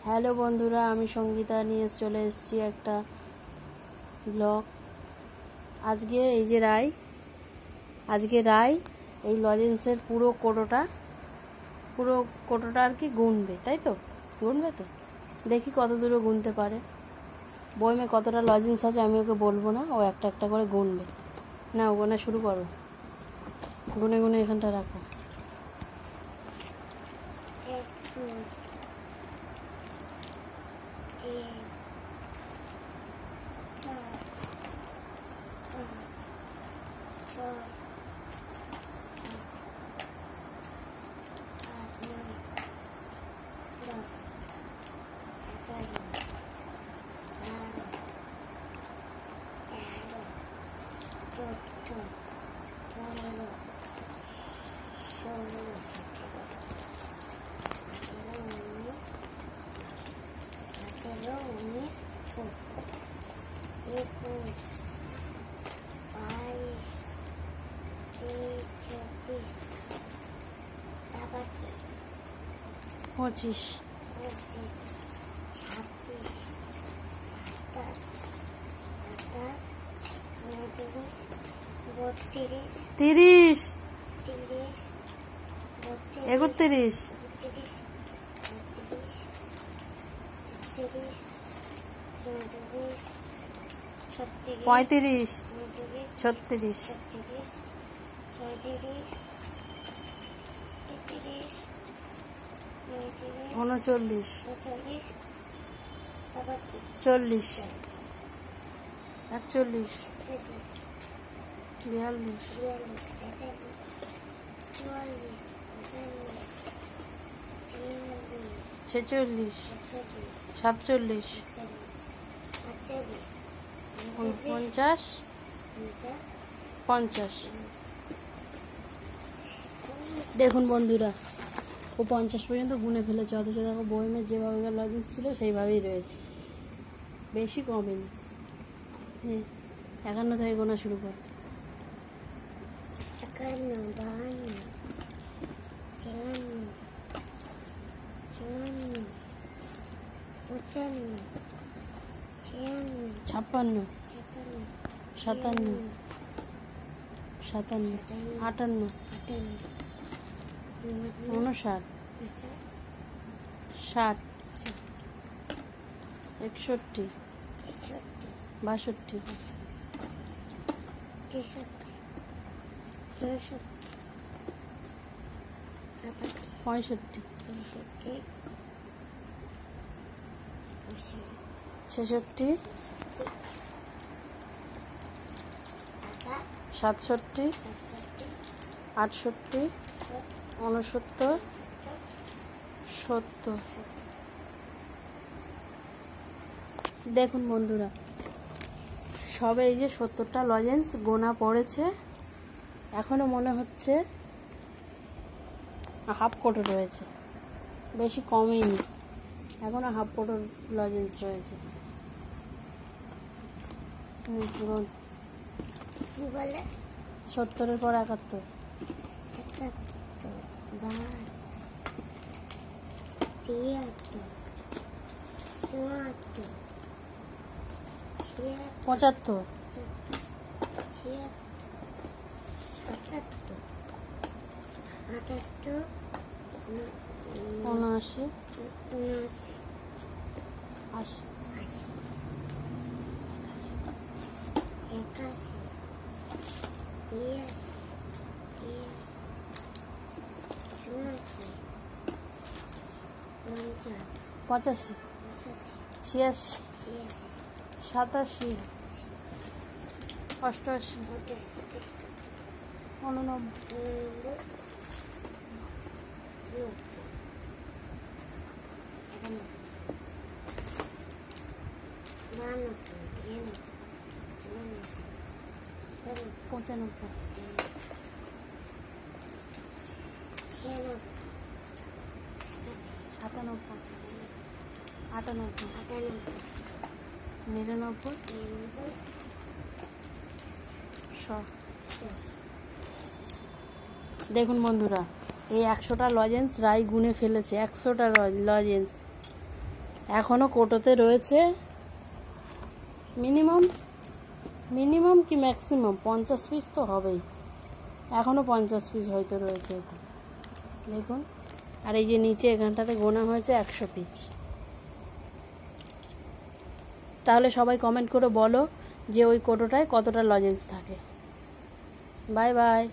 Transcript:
Hello বন্ধুরা, আমি সঙ্গীতা নিয়ে চলে এসেছি একটা ব্লগ। আজকে রাই এই লজেন্সের পুরো কোটোটা আর কি গুনবে, তাই তো? গুনবে তো, দেখি কত দূরে গুনতে পারে। বইমে কতটা লজেন্স আছে আমি ওকে বলবো না, ও একটা একটা করে গুনবে। না, গোনা শুরু করো, গুনে গুনে এখানটা রাখো। পঁচিশ, 30, 31, 35, 36, 39, 40, 41, 42, 46, 47, 49, 50। দেখুন বন্ধুরা, ও 50 পর্যন্ত গুনে ফেলেছে, অথচ দেখো বইমের যেভাবে লজেন্স ছিল সেইভাবেই রয়েছে, বেশি কমেনি। 51 থেকে গোনা শুরু কর। 56, 57, 58, 59, 60, 61, 62, 65, 66, 67, 68, 69, 70। দেখুন বন্ধুরা, সবে এই যে 70টা লজেন্স গোনা পড়েছে, এখনো মনে হচ্ছে হাফ কোটো রয়েছে, বেশি কমেনি, এখনো হাফ কোটো লজেন্স রয়েছে। 70-এর পর 71, 75, 79, 80, 85, 86, 87, 88, 89, 95, 97, 98, 99, 100। দেখুন বন্ধুরা, এই 100টা লজেন্স রাই গুনে ফেলেছে, 100টা লজেন্স। এখনো কোটোতে রয়েছে মিনিমাম কি ম্যাক্সিমাম 50 পিস তো হবেই, এখনো 50 পিস হয়তো রয়েছে এতে, দেখুন। আর এই যে নিচে এখানটাতে গোনা হয়েছে 100 পিস। তাহলে সবাই কমেন্ট করে বলো যে ওই কোটোটায় কতটা লজেন্স থাকে। Bye bye.